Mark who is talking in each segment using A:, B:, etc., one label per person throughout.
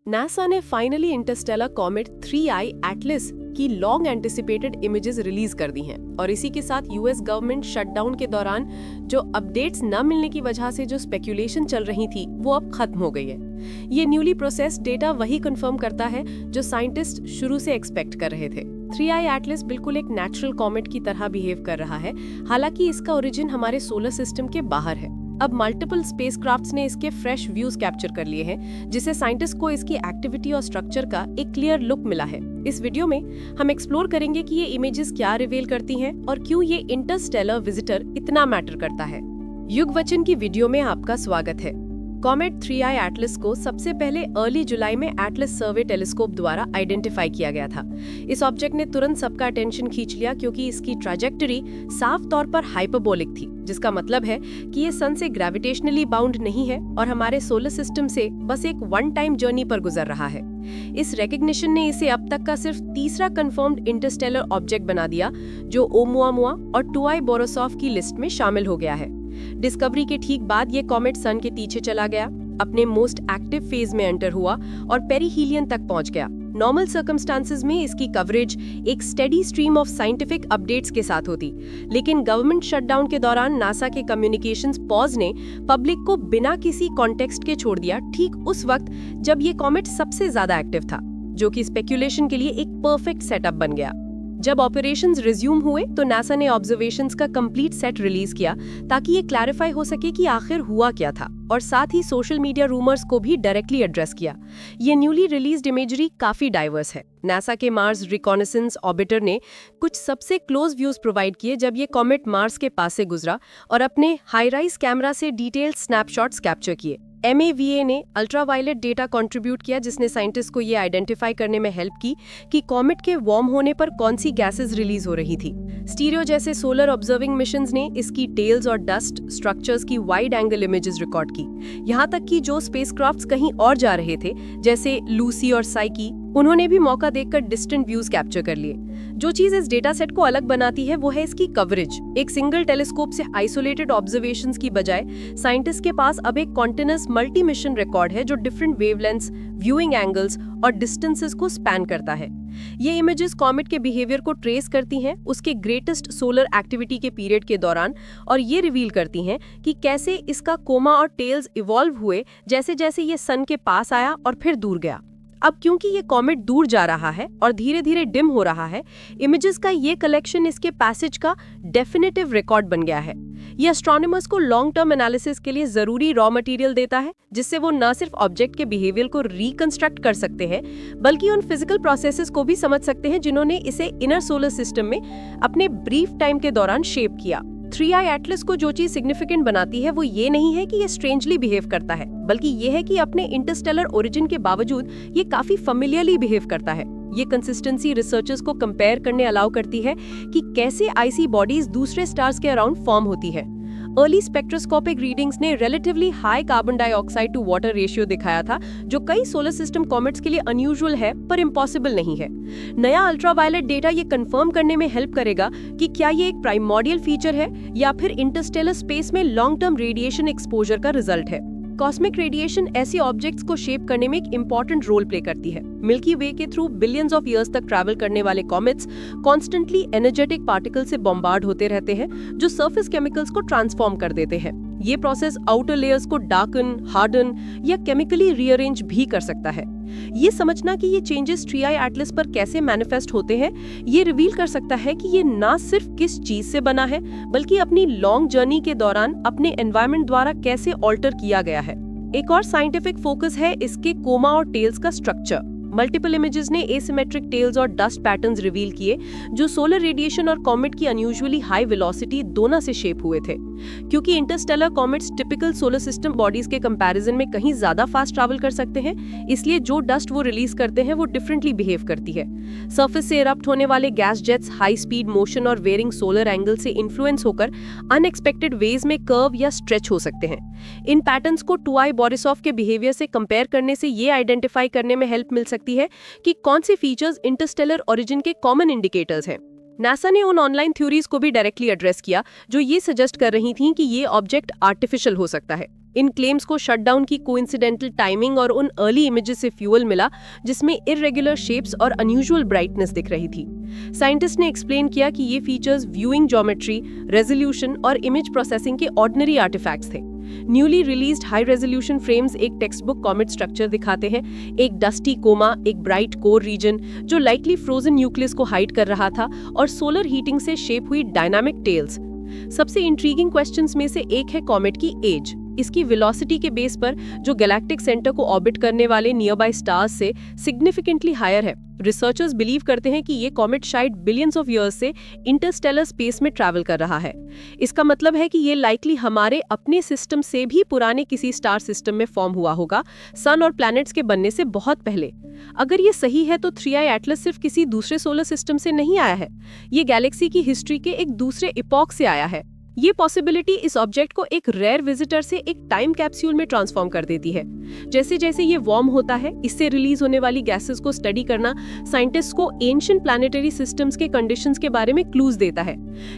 A: NASA ने finally Interstellar comet 3I Atlas की long anticipated images release कर दी हैं और इसी के साथ यूएस गवर्नमेंट शटडाउन के दौरान जो अपडेट्स न मिलने की वजह से जो स्पेक्यूलेशन चल रही थी वो अब खत्म हो गई है। ये न्यूली प्रोसेस्ड डेटा वही कंफर्म करता है जो साइंटिस्ट शुरू से एक्सपेक्ट कर रहे थे। 3I एटलस बिल्कुल एक नेचुरल कॉमेट की तरह बिहेव कर रहा है, हालांकि इसका ओरिजिन हमारे सोलर सिस्टम के बाहर है। अब मल्टीपल स्पेसक्राफ्ट्स ने इसके फ्रेश व्यूज कैप्चर कर लिए हैं, जिससे साइंटिस्ट को इसकी एक्टिविटी और स्ट्रक्चर का एक क्लियर लुक मिला है। इस वीडियो में हम एक्सप्लोर करेंगे कि ये इमेजेस क्या रिवील करती हैं और क्यों ये इंटरस्टेलर विजिटर इतना मैटर करता है। युगवचन की वीडियो में आपका स्वागत है। कॉमेट 3I एटलस को सबसे पहले अर्ली जुलाई में एटलस सर्वे टेलीस्कोप द्वारा आइडेंटिफाई किया गया था। इस ऑब्जेक्ट ने तुरंत सबका अटेंशन खींच लिया क्योंकि इसकी ट्रैजेक्टरी साफ तौर पर हाइपरबोलिक थी, जिसका मतलब है कि ये सन से ग्रेविटेशनली बाउंड नहीं है और हमारे सोलर सिस्टम से बस एक वन टाइम जर्नी पर गुजर रहा है। इस रिकग्निशन ने इसे अब तक का सिर्फ तीसरा कंफर्म्ड इंटरस्टेलर ऑब्जेक्ट बना दिया, जो ओमुआमुआ और 2I बोरोसॉव की लिस्ट में शामिल हो गया है। डिस्कवरी के ठीक बाद ये कॉमेट सन के पीछे चला गया, अपने मोस्ट एक्टिव फेज में एंटर हुआ और पेरिहीलियन तक पहुंच गया। नॉर्मल सर्कमस्टांसेस में इसकी कवरेज एक steady stream of scientific updates के साथ होती, लेकिन गवर्नमेंट शटडाउन के दौरान नासा के कम्युनिकेशंस पॉज ने पब्लिक को बिना किसी कॉन्टेक्स्ट के छोड़ दिया, ठीक उस वक्त जब ये कॉमेट सबसे ज्यादा एक्टिव था, जो कि स्पेक्यूलेशन के लिए एक परफेक्ट सेटअप बन गया। जब ऑपरेशंस रिज्यूम हुए तो नासा ने ऑब्जर्वेशंस का कंप्लीट सेट रिलीज किया ताकि ये क्लैरिफाई हो सके कि आखिर हुआ क्या था, और साथ ही सोशल मीडिया रूमर्स को भी डायरेक्टली एड्रेस किया। ये न्यूली रिलीज्ड इमेजरी काफी डाइवर्स है। नासा के मार्स रिकॉनेसेंस ऑर्बिटर ने कुछ सबसे क्लोज व्यूज प्रोवाइड किए जब ये कॉमेट मार्स के पास से गुजरा और अपने हाई राइज कैमरा से डिटेल्ड स्नैपशॉट्स कैप्चर किए। MAVA ने अल्ट्रावायलेट डेटा कंट्रीब्यूट किया, जिसने साइंटिस्ट को ये आइडेंटिफाई करने में हेल्प की कि कॉमेट के वार्म होने पर कौन सी गैसेस रिलीज हो रही थी। स्टीरियो जैसे सोलर ऑब्जर्विंग मिशंस ने इसकी टेल्स और डस्ट स्ट्रक्चर्स की वाइड एंगल इमेजेस रिकॉर्ड की। यहाँ तक कि जो स्पेसक्राफ्ट्स कहीं और जा रहे थे, जैसे लूसी और साइकी, उन्होंने भी मौका देखकर डिस्टेंट व्यूज कैप्चर कर लिए। जो चीज इस डेटा सेट को अलग बनाती है वो है इसकी कवरेज। एक सिंगल टेलीस्कोप से आइसोलेटेड ऑब्जर्वेशंस की बजाय साइंटिस्ट के पास अब एक कॉन्टिन्यूअस मल्टी मिशन रिकॉर्ड है, जो डिफरेंट वेवलेंथ्स, व्यूइंग एंगल्स और डिस्टेंसेस को स्पैन करता है। ये इमेजेस कॉमेट के बिहेवियर को ट्रेस करती हैं उसके ग्रेटेस्ट सोलर एक्टिविटी के पीरियड के दौरान, और ये रिवील करती हैं कि कैसे इसका कोमा और टेल्स इवॉल्व हुए जैसे जैसे ये सन के पास आया और फिर दूर गया। अब क्योंकि ये कॉमेट दूर जा रहा है और धीरे धीरे डिम हो रहा है, इमेजेस का ये कलेक्शन इसके पैसेज का डेफिनेटिव रिकॉर्ड बन गया है। ये एस्ट्रोनॉमर्स को लॉन्ग टर्म एनालिसिस के लिए जरूरी रॉ मटेरियल देता है, जिससे वो न सिर्फ ऑब्जेक्ट के बिहेवियर को रिकंस्ट्रक्ट कर सकते हैं, बल्कि उन फिजिकल प्रोसेसेस को भी समझ सकते हैं जिन्होंने इसे इनर सोलर सिस्टम में अपने ब्रीफ टाइम के दौरान शेप किया। 3I एटलस को जो चीज सिग्निफिकेंट बनाती है वो ये नहीं है कि ये स्ट्रेंजली बिहेव करता है, बल्कि ये है कि अपने इंटरस्टेलर ओरिजिन के बावजूद ये काफी फेमिलियरली बिहेव करता है। ये कंसिस्टेंसी रिसर्चर्स को कंपेयर करने अलाउ करती है कि कैसे आईसी बॉडीज दूसरे स्टार्स के अराउंड फॉर्म होती है। अर्ली स्पेक्ट्रोस्कोपिक रीडिंग्स ने relatively high carbon dioxide to water ratio दिखाया था, जो कई सोलर सिस्टम कॉमेट्स के लिए अनयूजुअल है पर इम्पॉसिबल नहीं है। नया अल्ट्रावायलेट डेटा ये कंफर्म करने में हेल्प करेगा कि क्या ये एक प्राइमोर्डियल फीचर है या फिर इंटरस्टेलर स्पेस में लॉन्ग टर्म रेडिएशन एक्सपोजर का रिजल्ट है। कॉस्मिक रेडिएशन ऐसे ऑब्जेक्ट्स को शेप करने में एक इंपॉर्टेंट रोल प्ले करती है। मिल्की वे के थ्रू बिलियंस ऑफ ईयर्स तक ट्रैवल करने वाले कॉमेट्स कॉन्स्टेंटली एनर्जेटिक पार्टिकल से बॉम्बार्ड होते रहते हैं, जो सरफेस केमिकल्स को ट्रांसफॉर्म कर देते हैं। ये प्रोसेस आउटर लेयर्स को डार्कन, हार्डन या केमिकली रीअरेंज भी कर सकता है। ये समझना कि ये चेंजेस 3I एटलस पर कैसे मैनिफेस्ट होते हैं, ये रिवील कर सकता है कि ये ना सिर्फ किस चीज से बना है, बल्कि अपनी लॉन्ग जर्नी के दौरान अपने एनवायरनमेंट द्वारा कैसे ऑल्टर किया गया है। एक और साइंटिफिक फोकस है इसके कोमा और टेल्स का स्ट्रक्चर। मल्टीपल इमेजेस ने एसिमेट्रिक टेल्स और डस्ट पैटर्न्स रिवील किए, जो सोलर रेडिएशन और कॉमेट की अनयूजुअली हाई वेलोसिटी दोनों से शेप हुए थे। क्योंकि Interstellar comets typical solar system bodies के कंपैरिजन में कहीं ज्यादा फास्ट ट्रैवल कर सकते हैं, इसलिए जो डस्ट वो रिलीज करते हैं वो डिफरेंटली बिहेव करती है। सरफेस से इरप्ट होने वाले gas jets high speed motion और वेरिंग सोलर एंगल से इन्फ्लुएंस होकर अनएक्सपेक्टेड वेज में कर्व या स्ट्रेच हो सकते हैं। इन पैटर्न्स को 2I बोरोसॉव के बिहेवियर से कंपेयर करने से ये आइडेंटिफाई करने में हेल्प मिल सकती है कि कौन से फीचर्स इंटरस्टेलर ओरिजिन के कॉमन इंडिकेटर्स हैं। नासा ने उन ऑनलाइन थ्योरीज को भी डायरेक्टली एड्रेस किया जो ये सजेस्ट कर रही थीं कि ये ऑब्जेक्ट आर्टिफिशियल हो सकता है। इन क्लेम्स को शटडाउन की कोइंसिडेंटल टाइमिंग और उन अर्ली इमेजेस से फ्यूल मिला जिसमें इररेगुलर शेप्स और अनयूजुअल ब्राइटनेस दिख रही थी। साइंटिस्ट ने एक्सप्लेन किया कि ये फीचर्स व्यूइंग ज्योमेट्री, रेजोल्यूशन और इमेज प्रोसेसिंग के ऑर्डिनरी आर्टिफैक्ट्स थे। Newly released high resolution frames एक टेक्स्ट बुक कॉमेट स्ट्रक्चर दिखाते हैं, एक डस्टी कोमा, एक ब्राइट कोर रीजन जो लाइकली फ्रोजन न्यूक्लियस को हाइड कर रहा था, और सोलर हीटिंग से शेप हुई डायनामिक टेल्स। सबसे इंट्रीगिंग क्वेश्चंस में से एक है कॉमेट की एज। इसकी वेलोसिटी के बेस पर जो गैलेक्टिक सेंटर को ऑर्बिट करने वाले नियरबाई स्टार्स से सिग्निफिकेंटली हायर है। रिसर्चर्स बिलीव करते हैं कि ये कॉमेट शायद बिलियंस ऑफ ईयर्स से इंटरस्टेलर स्पेस में ट्रैवल कर रहा है। इसका मतलब है कि ये लाइकली हमारे अपने सिस्टम से भी पुराने किसी स्टार सिस्टम में फॉर्म हुआ होगा, सन और प्लैनेट्स के बनने से बहुत पहले। अगर ये सही है तो 3i एटलस सिर्फ किसी दूसरे सोलर सिस्टम से नहीं आया है, ये गैलेक्सी की हिस्ट्री के एक दूसरे इपॉक से आया है। ये पॉसिबिलिटी इस ऑब्जेक्ट को एक रेयर विजिटर से एक टाइम कैप्सूल में ट्रांसफॉर्म कर देती है। जैसे जैसे ये वार्म होता है, इससे रिलीज होने वाली गैसेस को स्टडी करना साइंटिस्ट को एंशिएंट प्लैनेटरी सिस्टम्स के कंडीशंस के बारे में क्लूज देता है।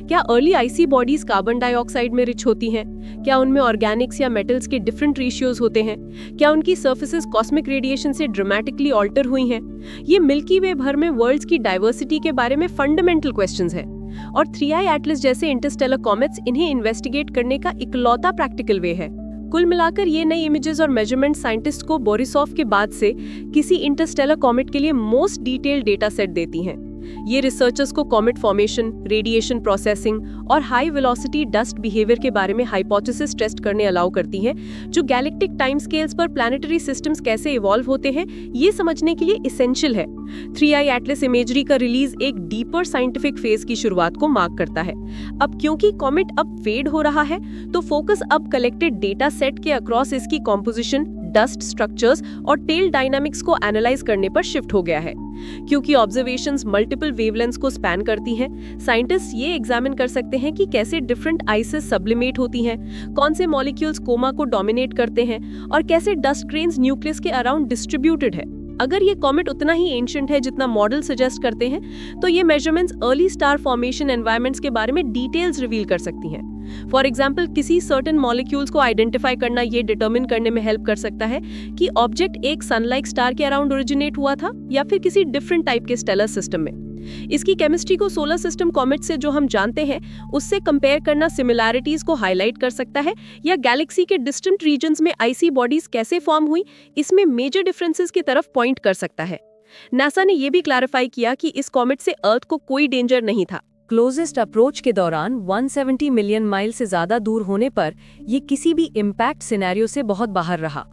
A: क्या अर्ली आइसी बॉडीज कार्बन डाइऑक्साइड में रिच होती हैं? क्या उनमें ऑर्गेनिक्स या मेटल्स के डिफरेंट रेशियोज होते हैं? क्या उनकी सर्फेसेस कॉस्मिक रेडिएशन से ड्रामेटिकली ऑल्टर हुई हैं? ये मिल्की वे भर में वर्ल्ड्स की डाइवर्सिटी के बारे में फंडामेंटल क्वेश्चंस हैं। और 3i एटलस जैसे इंटरस्टेलर कॉमेट्स इन्हें इन्वेस्टिगेट करने का इकलौता प्रैक्टिकल वे है। कुल मिलाकर ये नई इमेजेस और मेजरमेंट साइंटिस्ट को बोरिसॉव के बाद से किसी इंटरस्टेलर कॉमेट के लिए मोस्ट डिटेल्ड डेटा सेट देती हैं। ये रिसर्चर्स को कॉमेट फॉर्मेशन, रेडिएशन प्रोसेसिंग और हाई वेलोसिटी डस्ट बिहेवियर के बारे में हाइपोथेसिस टेस्ट करने अलाउ करती हैं, जो गैलेक्टिक टाइम स्केल्स पर प्लैनेटरी सिस्टम्स कैसे इवॉल्व होते हैं ये समझने के लिए इसेंशियल है। 3i एटलस इमेजरी का रिलीज एक डीपर साइंटिफिक फेज की शुरुआत को मार्क करता है। अब क्योंकि कॉमेट अब फेड हो रहा है, तो फोकस अब कलेक्टेड डेटा सेट के अक्रॉस इसकी कॉम्पोजिशन, डस्ट स्ट्रक्चर्स और टेल डायनामिक्स को एनालाइज करने पर शिफ्ट हो गया है। क्योंकि ऑब्जर्वेशंस मल्टीपल वेवलेंथ्स को स्पैन करती हैं, साइंटिस्ट ये एग्जामिन कर सकते हैं कि कैसे डिफरेंट आइसेस सब्लिमेट होती हैं, कौन से मॉलिक्यूल्स कोमा को डोमिनेट करते हैं और कैसे डस्ट ग्रेन्स न्यूक्लियस के अराउंड डिस्ट्रीब्यूटेड है। अगर ये कॉमेट उतना ही एंशिएंट है जितना मॉडल सजेस्ट करते हैं, तो ये measurements early star formation environments के बारे में डिटेल्स रिवील कर सकती हैं। फॉर एग्जाम्पल, किसी सर्टेन मॉलिक्यूल्स को आइडेंटिफाई करना ये डिटरमिन करने में हेल्प कर सकता है कि ऑब्जेक्ट एक सनलाइक स्टार के अराउंड ओरिजिनेट हुआ था या फिर किसी डिफरेंट टाइप के स्टेलर सिस्टम में। इसकी केमिस्ट्री को सोलर सिस्टम कॉमेट से जो हम जानते हैं उससे कंपेयर करना सिमिलैरिटीज को हाईलाइट कर सकता है, या गैलेक्सी के डिस्टेंट रीजन्स में आईसी बॉडीज कैसे फॉर्म हुई इसमें मेजर डिफरेंसेस की तरफ पॉइंट कर सकता है। नासा ने यह भी क्लैरिफाई किया कि इस कॉमेट से अर्थ को कोई डेंजर नहीं था। क्लोजेस्ट अप्रोच के दौरान 170 मिलियन माइल से ज्यादा दूर होने पर यह किसी भी इम्पैक्ट सिनेरियो से बहुत बाहर रहा।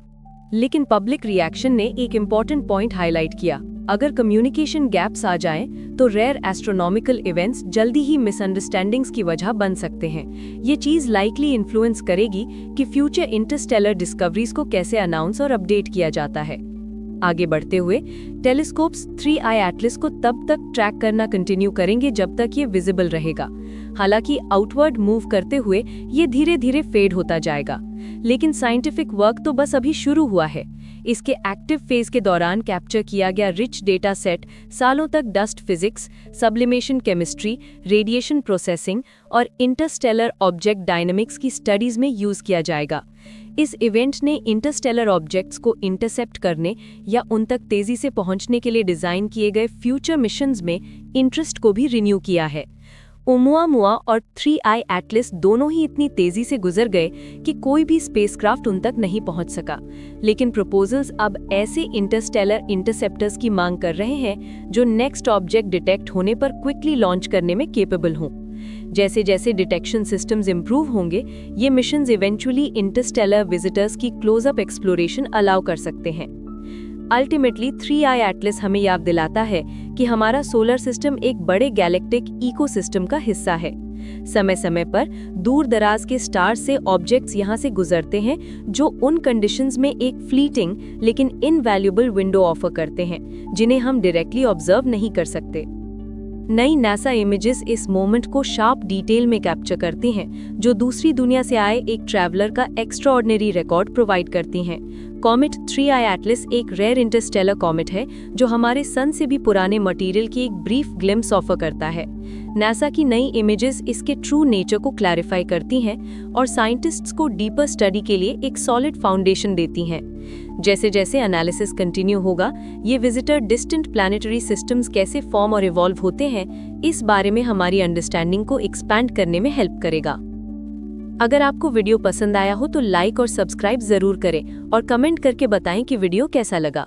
A: लेकिन पब्लिक रिएक्शन ने एक इम्पॉर्टेंट पॉइंट हाईलाइट किया। अगर कम्युनिकेशन गैप्स आ जाएं, तो रेयर एस्ट्रोनॉमिकल इवेंट्स जल्दी ही मिसअंडरस्टैंडिंग्स की वजह बन सकते हैं। ये चीज लाइकली इन्फ्लुएंस करेगी कि फ्यूचर इंटरस्टेलर डिस्कवरीज को कैसे अनाउंस और अपडेट किया जाता है। आगे बढ़ते हुए टेलीस्कोप्स 3i एटलस को तब तक ट्रैक करना कंटिन्यू करेंगे जब तक ये विजिबल रहेगा। हालांकि आउटवर्ड मूव करते हुए ये धीरे धीरे फेड होता जाएगा, लेकिन साइंटिफिक वर्क तो बस अभी शुरू हुआ है। इसके एक्टिव फेज के दौरान कैप्चर किया गया रिच डेटा सेट सालों तक dust physics, sublimation chemistry, radiation processing और इंटरस्टेलर ऑब्जेक्ट डायनामिक्स की स्टडीज में यूज किया जाएगा। इस इवेंट ने इंटरस्टेलर ऑब्जेक्ट्स को इंटरसेप्ट करने या उन तक तेजी से पहुंचने के लिए डिजाइन किए गए फ्यूचर मिशंस में इंटरेस्ट को भी रिन्यू किया है। ओमुआमुआ और 3i एटलस दोनों ही इतनी तेजी से गुजर गए कि कोई भी स्पेसक्राफ्ट उन तक नहीं पहुंच सका। लेकिन प्रपोजल्स अब ऐसे इंटरस्टेलर इंटरसेप्टर्स की मांग कर रहे हैं जो नेक्स्ट ऑब्जेक्ट डिटेक्ट होने पर क्विकली लॉन्च करने में केपेबल हों। जैसे जैसे डिटेक्शन सिस्टम्स इंप्रूव होंगे, ये मिशंस इवेंचुअली इंटरस्टेलर विजिटर्स की क्लोजअप एक्सप्लोरेशन अलाउ कर सकते हैं। अल्टीमेटली 3i एटलस हमें याद दिलाता है कि हमारा सोलर सिस्टम एक बड़े गैलेक्टिक इकोसिस्टम का हिस्सा है। समय समय पर दूर दराज के स्टार्स से ऑब्जेक्ट्स यहाँ से गुजरते हैं जो उन कंडीशंस में एक फ्लीटिंग लेकिन इनवैल्यूएबल विंडो ऑफर करते हैं, जिन्हें हम डायरेक्टली ऑब्जर्व नहीं कर सकते। नई नासा इमेजेस इस मोमेंट को शार्प डिटेल में कैप्चर करती हैं, जो दूसरी दुनिया से आए एक ट्रैवलर का एक्स्ट्राऑर्डिनरी रिकॉर्ड प्रोवाइड करती हैं। कॉमेट 3i एटलस एक रेयर इंटरस्टेलर कॉमेट है जो हमारे सन से भी पुराने मटेरियल की एक ब्रीफ ग्लिम्स ऑफर करता है।
B: नासा की नई इमेजेस इसके ट्रू नेचर को क्लैरिफाई करती हैं और साइंटिस्ट्स को डीपर स्टडी के लिए एक सॉलिड फाउंडेशन देती हैं। जैसे जैसे एनालिसिस कंटिन्यू होगा, ये विजिटर डिस्टेंट प्लैनेटरी सिस्टम्स कैसे फॉर्म और इवॉल्व होते हैं, इस बारे में हमारी अंडरस्टैंडिंग को एक्सपैंड करने में हेल्प करेगा। अगर आपको वीडियो पसंद आया हो तो लाइक और सब्सक्राइब जरूर करें और कमेंट करके बताएं कि वीडियो कैसा लगा।